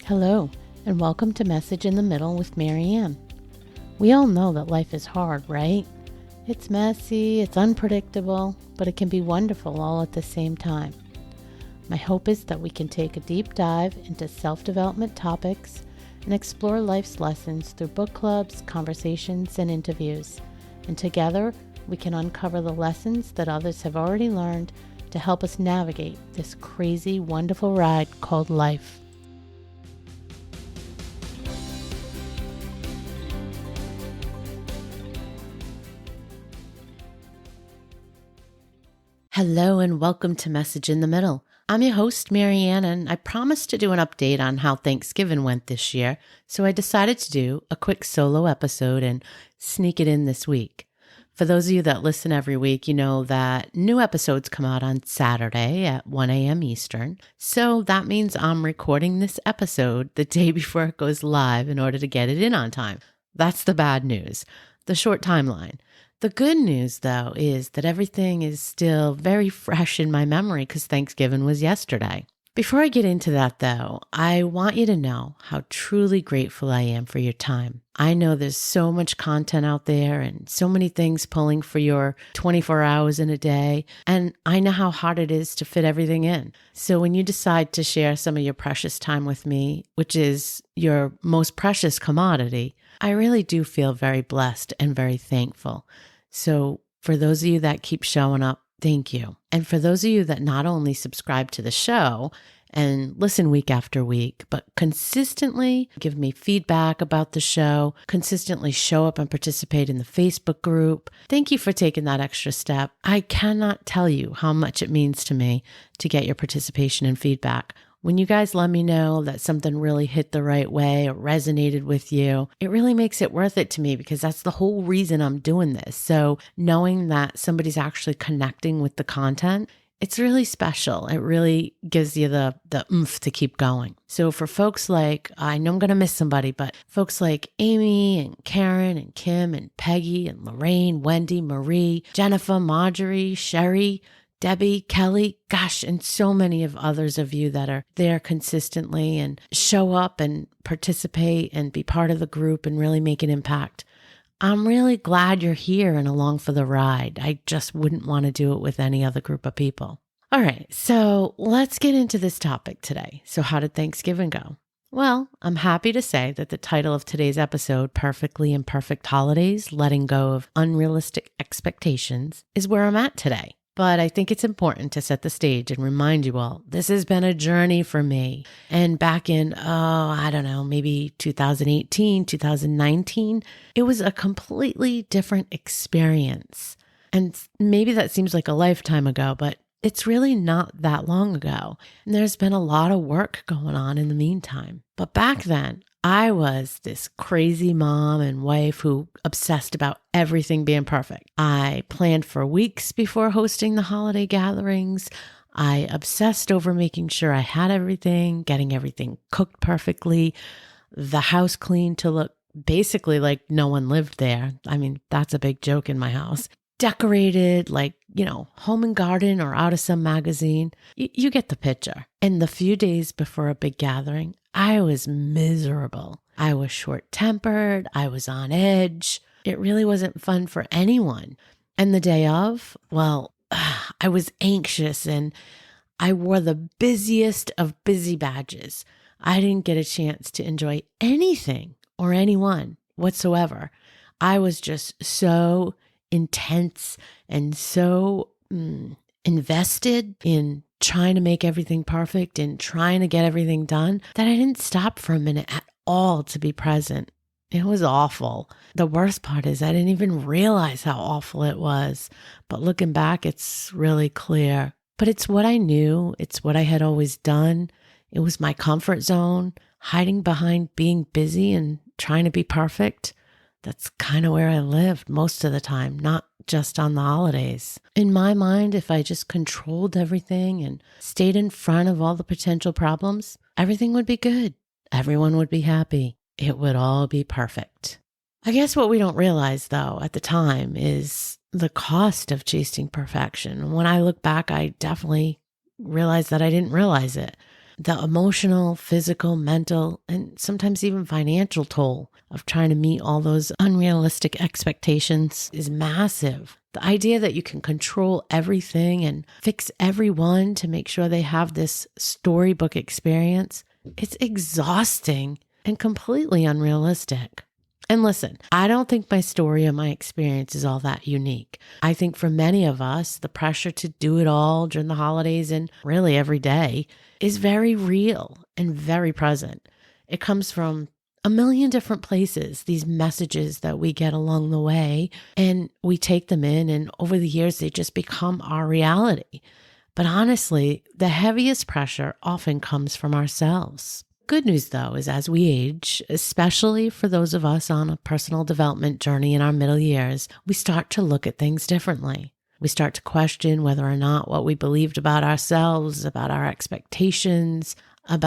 Hello, and welcome to Message in the Middle with Marianne. We all know that life is hard, right? It's messy, it's unpredictable, but it can be wonderful all at the same time. My hope is that we can take a deep dive into self-development topics and explore life's lessons through book clubs, conversations, and interviews. And together, we can uncover the lessons that others have already learned to help us navigate this crazy, wonderful ride called life. Hello and welcome to Message in the Middle. I'm your host, Marianne, and I promised to do an update on how Thanksgiving went this year, so I decided to do a quick solo episode and sneak it in this week. For those of you that listen every week, you know that new episodes come out on Saturday at 1 a.m. Eastern, so that means I'm recording this episode the day before it goes live in order to get it in on time. That's the bad news, the short timeline. The good news, though, is that everything is still very fresh in my memory because Thanksgiving was yesterday. Before I get into that, though, I want you to know how truly grateful I am for your time. I know there's so much content out there and so many things pulling for your 24 hours in a day, and I know how hard it is to fit everything in. So when you decide to share some of your precious time with me, which is your most precious commodity, I really do feel very blessed and very thankful. So for those of you that keep showing up, thank you. And for those of you that not only subscribe to the show and listen week after week, but consistently give me feedback about the show, consistently show up and participate in the Facebook group, thank you for taking that extra step. I cannot tell you how much it means to me to get your participation and feedback. When you guys let me know that something really hit the right way or resonated with you, it really makes it worth it to me because that's the whole reason I'm doing this. So knowing that somebody's actually connecting with the content, it's really special. It really gives you the oomph to keep going. So for folks like, I know I'm going to miss somebody, but folks like Amy and Karen and Kim and Peggy and Lorraine, Wendy, Marie, Jennifer, Marjorie, Sherry, Debbie, Kelly, gosh, and so many of others of you that are there consistently and show up and participate and be part of the group and really make an impact. I'm really glad you're here and along for the ride. I just wouldn't want to do it with any other group of people. All right, so let's get into this topic today. So how did Thanksgiving go? Well, I'm happy to say that the title of today's episode, Perfectly Imperfect Holidays, Letting Go of Unrealistic Expectations, is where I'm at today. But I think it's important to set the stage and remind you all, this has been a journey for me. And back in, maybe 2018, 2019, it was a completely different experience. And maybe that seems like a lifetime ago, but it's really not that long ago. And there's been a lot of work going on in the meantime. But back then, I was this crazy mom and wife who obsessed about everything being perfect. I planned for weeks before hosting the holiday gatherings. I obsessed over making sure I had everything, getting everything cooked perfectly, the house clean to look basically like no one lived there. I mean, that's a big joke in my house. Decorated like, Home and Garden or out of some magazine. You get the picture. And the few days before a big gathering, I was miserable. I was short-tempered. I was on edge. It really wasn't fun for anyone. And the day of, I was anxious and I wore the busiest of busy badges. I didn't get a chance to enjoy anything or anyone whatsoever. I was just so intense and so invested in trying to make everything perfect and trying to get everything done that I didn't stop for a minute at all to be present. It was awful. The worst part is I didn't even realize how awful it was. But looking back, it's really clear. But it's what I knew. It's what I had always done. It was my comfort zone, hiding behind being busy and trying to be perfect. That's kind of where I lived most of the time, not just on the holidays. In my mind, if I just controlled everything and stayed in front of all the potential problems, everything would be good. Everyone would be happy. It would all be perfect. I guess what we don't realize, though, at the time is the cost of chasing perfection. When I look back, I definitely realized that I didn't realize it. The emotional, physical, mental, and sometimes even financial toll of trying to meet all those unrealistic expectations is massive. The idea that you can control everything and fix everyone to make sure they have this storybook experience, it's exhausting and completely unrealistic. And listen, I don't think my story or my experience is all that unique. I think for many of us, the pressure to do it all during the holidays and really every day is very real and very present. It comes from a million different places, these messages that we get along the way, and we take them in, and over the years, they just become our reality. But honestly, the heaviest pressure often comes from ourselves. Good news, though, is as we age, especially for those of us on a personal development journey in our middle years, we start to look at things differently. We start to question whether or not what we believed about ourselves, about our expectations of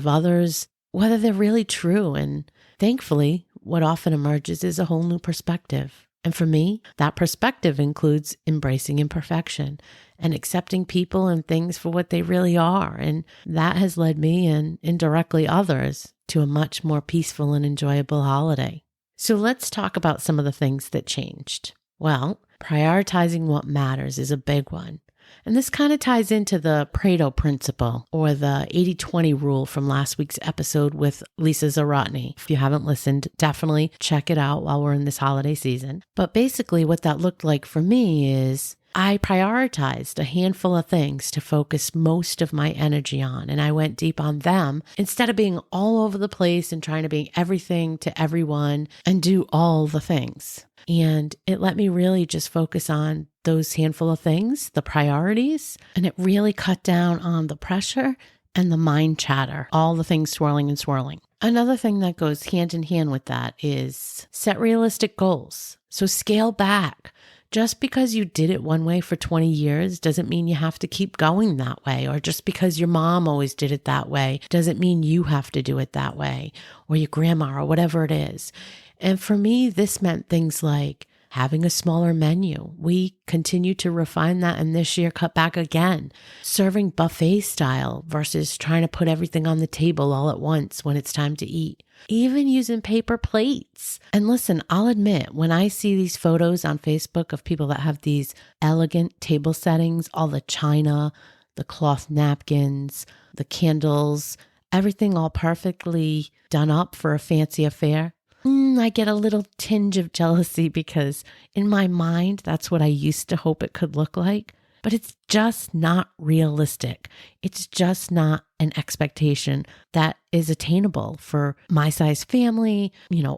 others, whether they're really true. And thankfully, what often emerges is a whole new perspective. And for me, that perspective includes embracing imperfection and accepting people and things for what they really are. And that has led me and indirectly others to a much more peaceful and enjoyable holiday. So let's talk about some of the things that changed. Well, prioritizing what matters is a big one. And this kind of ties into the Pareto principle or the 80-20 rule from last week's episode with Lisa Zarotny. If you haven't listened, definitely check it out while we're in this holiday season. But basically what that looked like for me is I prioritized a handful of things to focus most of my energy on, and I went deep on them instead of being all over the place and trying to be everything to everyone and do all the things. And it let me really just focus on those handful of things, the priorities, and it really cut down on the pressure and the mind chatter, all the things swirling and swirling. Another thing that goes hand in hand with that is set realistic goals. So scale back. Just because you did it one way for 20 years doesn't mean you have to keep going that way. Or just because your mom always did it that way doesn't mean you have to do it that way, or your grandma or whatever it is. And for me, this meant things like having a smaller menu. We continue to refine that, and this year cut back again. Serving buffet style versus trying to put everything on the table all at once when it's time to eat. Even using paper plates. And listen, I'll admit, when I see these photos on Facebook of people that have these elegant table settings, all the china, the cloth napkins, the candles, everything all perfectly done up for a fancy affair, I get a little tinge of jealousy because in my mind, that's what I used to hope it could look like. But it's just not realistic. It's just not an expectation that is attainable for my size family,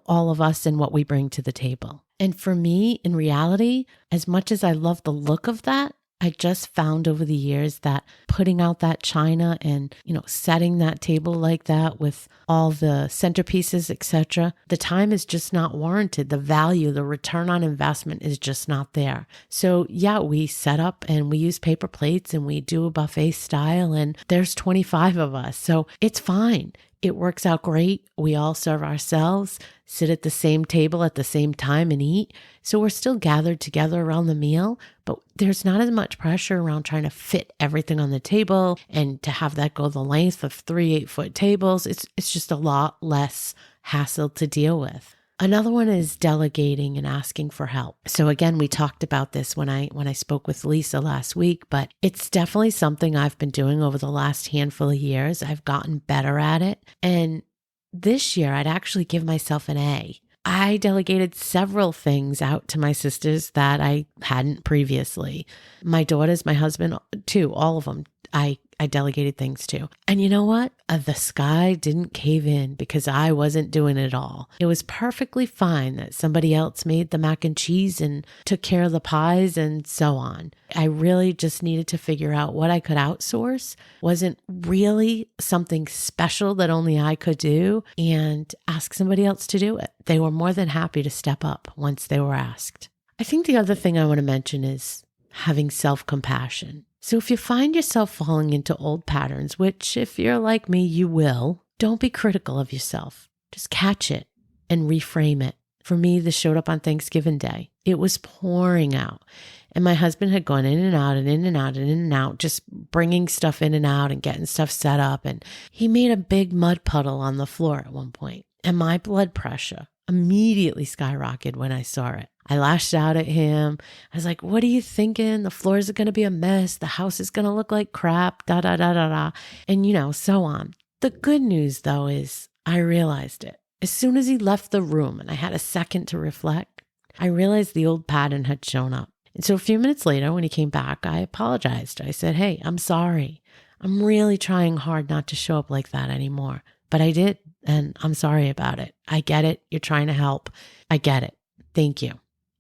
all of us and what we bring to the table. And for me, in reality, as much as I love the look of that, I just found over the years that putting out that china and, setting that table like that with all the centerpieces, etc., the time is just not warranted. The value, the return on investment is just not there. So yeah, we set up and we use paper plates and we do a buffet style and there's 25 of us. So it's fine. It works out great. We all serve ourselves, sit at the same table at the same time and eat. So we're still gathered together around the meal, but there's not as much pressure around trying to fit everything on the table and to have that go the length of 3 8-foot tables. It's just a lot less hassle to deal with. Another one is delegating and asking for help. So again, we talked about this when I spoke with Lisa last week, but it's definitely something I've been doing over the last handful of years. I've gotten better at it. And this year, I'd actually give myself an A. I delegated several things out to my sisters that I hadn't previously. My daughters, my husband, too, all of them. I delegated things to. And you know what? The sky didn't cave in because I wasn't doing it all. It was perfectly fine that somebody else made the mac and cheese and took care of the pies and so on. I really just needed to figure out what I could outsource. Wasn't really something special that only I could do, and ask somebody else to do it. They were more than happy to step up once they were asked. I think the other thing I want to mention is having self-compassion. So if you find yourself falling into old patterns, which if you're like me, you will, don't be critical of yourself. Just catch it and reframe it. For me, this showed up on Thanksgiving Day. It was pouring out. And my husband had gone in and out and in and out and in and out, just bringing stuff in and out and getting stuff set up. And he made a big mud puddle on the floor at one point. And my blood pressure immediately skyrocketed when I saw it. I lashed out at him. I was like, what are you thinking? The floors are going to be a mess. The house is going to look like crap, da, da, da, da, da. And, so on. The good news, though, is I realized it. As soon as he left the room and I had a second to reflect, I realized the old pattern had shown up. And so a few minutes later, when he came back, I apologized. I said, hey, I'm sorry. I'm really trying hard not to show up like that anymore. But I did, and I'm sorry about it. I get it. You're trying to help. I get it. Thank you.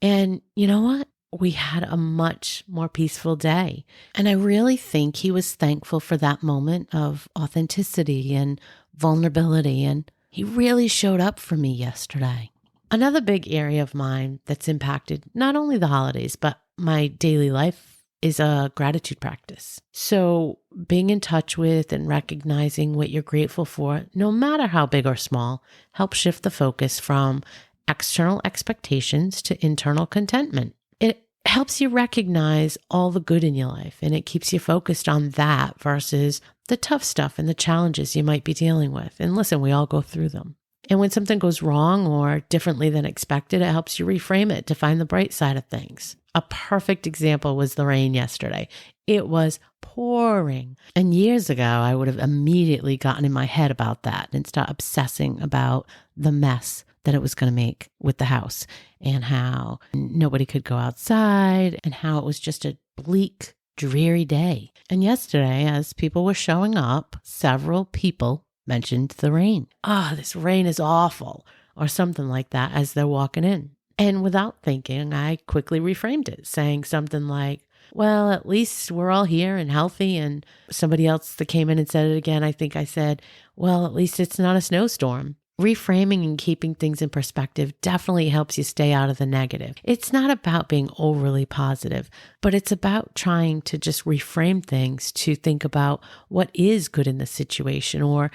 And you know what? We had a much more peaceful day. And I really think he was thankful for that moment of authenticity and vulnerability. And he really showed up for me yesterday. Another big area of mine that's impacted not only the holidays, but my daily life is a gratitude practice. So being in touch with and recognizing what you're grateful for, no matter how big or small, helps shift the focus from external expectations to internal contentment. It helps you recognize all the good in your life, and it keeps you focused on that versus the tough stuff and the challenges you might be dealing with. And listen, we all go through them. And when something goes wrong or differently than expected, it helps you reframe it to find the bright side of things. A perfect example was the rain yesterday. It was pouring. And years ago, I would have immediately gotten in my head about that and start obsessing about the mess that it was going to make with the house and how nobody could go outside and how it was just a bleak, dreary day. And yesterday, as people were showing up, several people mentioned the rain. This rain is awful, or something like that as they're walking in. And without thinking, I quickly reframed it, saying something like, well, at least we're all here and healthy. And somebody else that came in and said it again, I think I said, well, at least it's not a snowstorm. Reframing and keeping things in perspective definitely helps you stay out of the negative. It's not about being overly positive, but it's about trying to just reframe things to think about what is good in the situation or,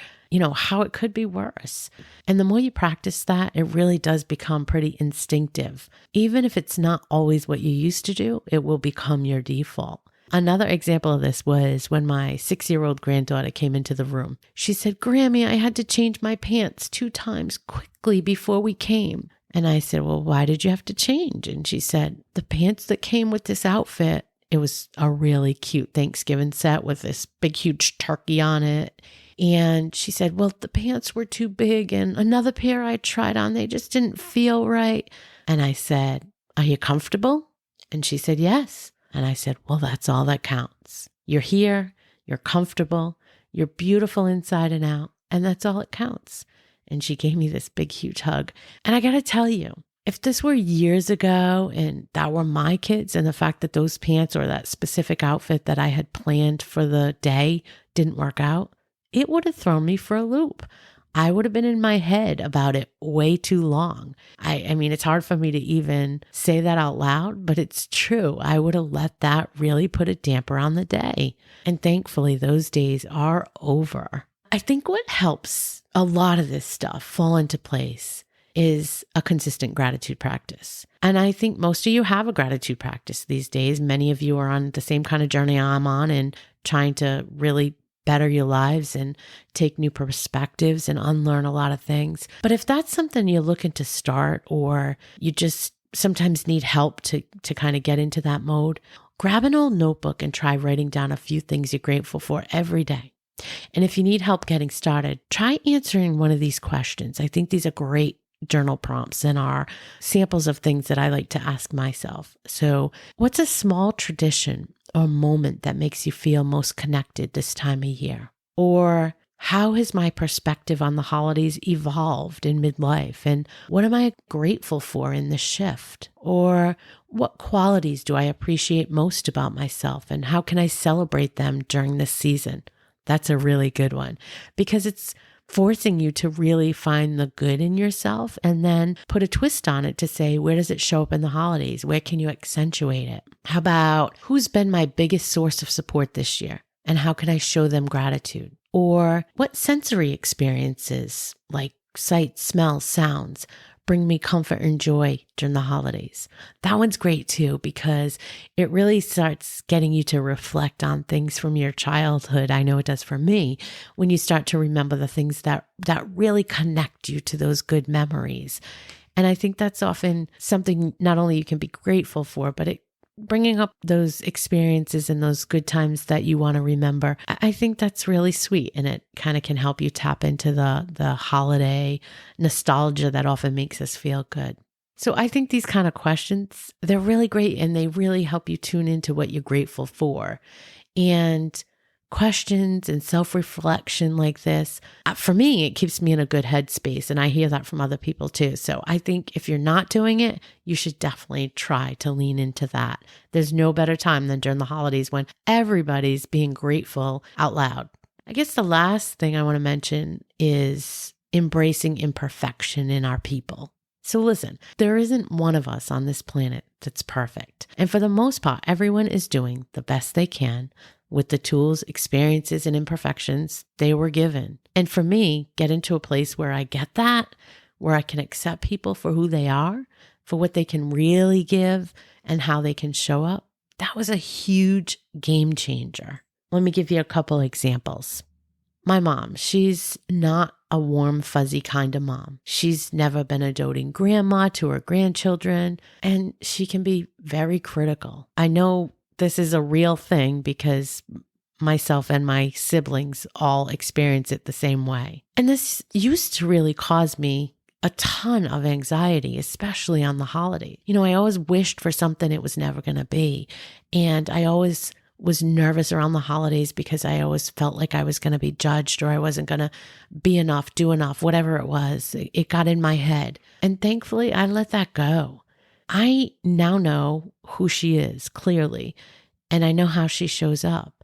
how it could be worse. And the more you practice that, it really does become pretty instinctive. Even if it's not always what you used to do, it will become your default. Another example of this was when my 6-year-old granddaughter came into the room. She said, Grammy, I had to change my pants 2 times quickly before we came. And I said, well, why did you have to change? And she said, the pants that came with this outfit, it was a really cute Thanksgiving set with this big, huge turkey on it. And she said, well, the pants were too big and another pair I tried on, they just didn't feel right. And I said, are you comfortable? And she said, yes. And I said, well, that's all that counts. You're here, you're comfortable, you're beautiful inside and out, and that's all that counts. And she gave me this big, huge hug. And I got to tell you, if this were years ago and that were my kids and the fact that those pants or that specific outfit that I had planned for the day didn't work out, it would have thrown me for a loop. I would have been in my head about it way too long. I mean, it's hard for me to even say that out loud, but it's true. I would have let that really put a damper on the day. And thankfully, those days are over. I think what helps a lot of this stuff fall into place is a consistent gratitude practice. And I think most of you have a gratitude practice these days. Many of you are on the same kind of journey I'm on and trying to really better your lives and take new perspectives and unlearn a lot of things. But if that's something you're looking to start or you just sometimes need help to kind of get into that mode, grab an old notebook and try writing down a few things you're grateful for every day. And if you need help getting started, try answering one of these questions. I think these are great journal prompts and are samples of things that I like to ask myself. So, what's a small tradition or moment that makes you feel most connected this time of year? Or how has my perspective on the holidays evolved in midlife? And what am I grateful for in this shift? Or what qualities do I appreciate most about myself? And how can I celebrate them during this season? That's a really good one because it's forcing you to really find the good in yourself and then put a twist on it to say, where does it show up in the holidays? Where can you accentuate it? How about who's been my biggest source of support this year? And how can I show them gratitude? Or what sensory experiences like sight, smells, sounds bring me comfort and joy during the holidays. That one's great too, because it really starts getting you to reflect on things from your childhood. I know it does for me, when you start to remember the things that really connect you to those good memories. And I think that's often something not only you can be grateful for, but bringing up those experiences and those good times that you want to remember. I think that's really sweet, and it kind of can help you tap into the holiday nostalgia that often makes us feel good. So I think these kind of questions, they're really great, and they really help you tune into what you're grateful for. And questions and self-reflection like this, for me, it keeps me in a good headspace, and I hear that from other people too. So I think if you're not doing it, you should definitely try to lean into that. There's no better time than during the holidays when everybody's being grateful out loud. I guess the last thing I want to mention is embracing imperfection in our people. So listen, there isn't one of us on this planet that's perfect. And for the most part, everyone is doing the best they can with the tools, experiences, and imperfections they were given. And for me, get into a place where I get that, where I can accept people for who they are, for what they can really give, and how they can show up. That was a huge game changer. Let me give you a couple examples. My mom, she's not a warm, fuzzy kind of mom. She's never been a doting grandma to her grandchildren, and she can be very critical. I know this is a real thing because myself and my siblings all experience it the same way. And this used to really cause me a ton of anxiety, especially on the holiday. I always wished for something it was never going to be. And I always was nervous around the holidays because I always felt like I was going to be judged, or I wasn't going to be enough, do enough, whatever it was. It got in my head. And thankfully, I let that go. I now know who she is clearly, and I know how she shows up.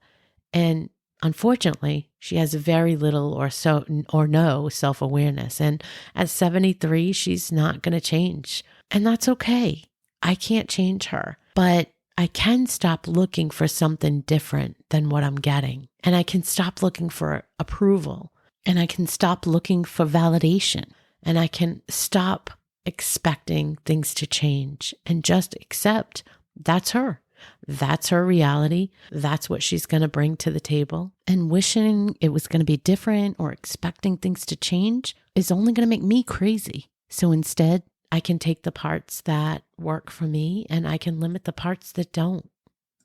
And unfortunately, she has very little or no self-awareness. And at 73, she's not going to change. And that's okay. I can't change her, but I can stop looking for something different than what I'm getting. And I can stop looking for approval. And I can stop looking for validation. And I can stop expecting things to change and just accept that's her. That's her reality. That's what she's going to bring to the table. And wishing it was going to be different or expecting things to change is only going to make me crazy. So instead, I can take the parts that work for me and I can limit the parts that don't.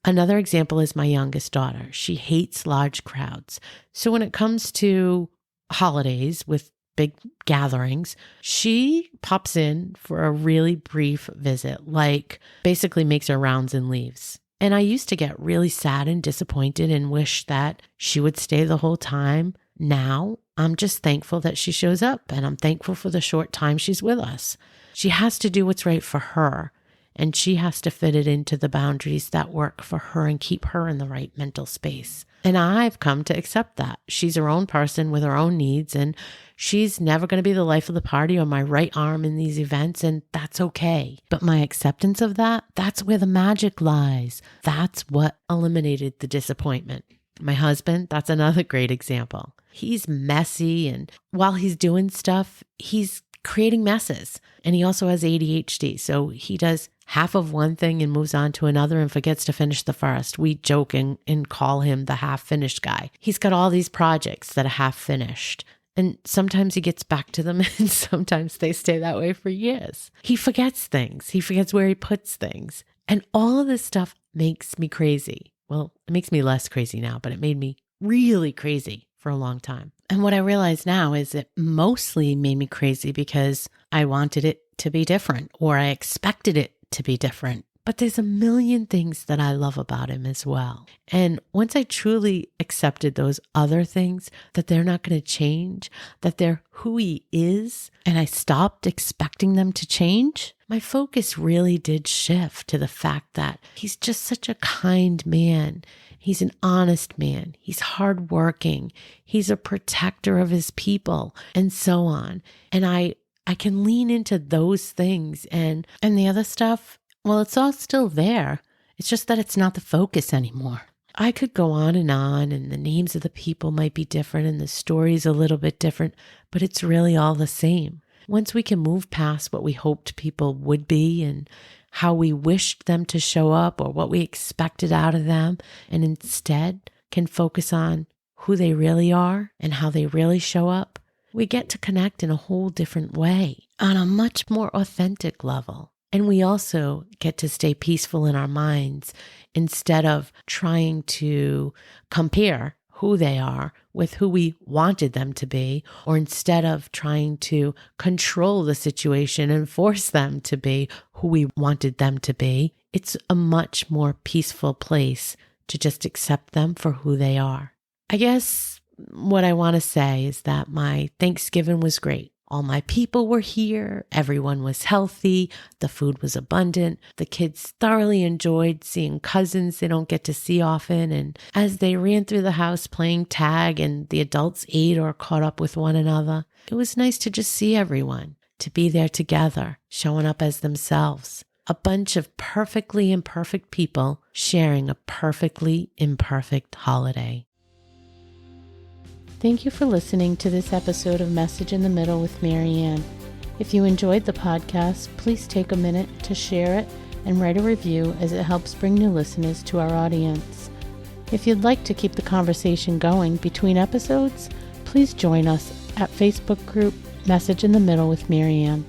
Another example is my youngest daughter. She hates large crowds. So when it comes to holidays with big gatherings, she pops in for a really brief visit, like basically makes her rounds and leaves. And I used to get really sad and disappointed and wish that she would stay the whole time. Now, I'm just thankful that she shows up, and I'm thankful for the short time she's with us. She has to do what's right for her, and she has to fit it into the boundaries that work for her and keep her in the right mental space. And I've come to accept that. She's her own person with her own needs, and she's never going to be the life of the party or my right arm in these events, and that's okay. But my acceptance of that, that's where the magic lies. That's what eliminated the disappointment. My husband, that's another great example. He's messy, and while he's doing stuff, he's creating messes. And he also has ADHD. So he does half of one thing and moves on to another and forgets to finish the first. We joke and call him the half-finished guy. He's got all these projects that are half-finished. And sometimes he gets back to them and sometimes they stay that way for years. He forgets things. He forgets where he puts things. And all of this stuff makes me crazy. Well, it makes me less crazy now, but it made me really crazy for a long time. And what I realize now is it mostly made me crazy because I wanted it to be different, or I expected it to be different. But there's a million things that I love about him as well. And once I truly accepted those other things, that they're not going to change, that they're who he is, and I stopped expecting them to change, my focus really did shift to the fact that he's just such a kind man. He's an honest man. He's hardworking. He's a protector of his people, and so on. And I can lean into those things, and the other stuff, well, it's all still there. It's just that it's not the focus anymore. I could go on, and the names of the people might be different, and the story's a little bit different, but it's really all the same. once we can move past what we hoped people would be and how we wished them to show up or what we expected out of them, and instead can focus on who they really are and how they really show up, we get to connect in a whole different way on a much more authentic level. And we also get to stay peaceful in our minds instead of trying to compare who they are with who we wanted them to be, or instead of trying to control the situation and force them to be who we wanted them to be. It's a much more peaceful place to just accept them for who they are. I guess what I want to say is that my Thanksgiving was great. All my people were here. Everyone was healthy. The food was abundant. The kids thoroughly enjoyed seeing cousins they don't get to see often. And as they ran through the house playing tag and the adults ate or caught up with one another, it was nice to just see everyone, to be there together, showing up as themselves. A bunch of perfectly imperfect people sharing a perfectly imperfect holiday. Thank you for listening to this episode of Message in the Middle with Marianne. If you enjoyed the podcast, please take a minute to share it and write a review, as it helps bring new listeners to our audience. If you'd like to keep the conversation going between episodes, please join us at Facebook group Message in the Middle with Marianne.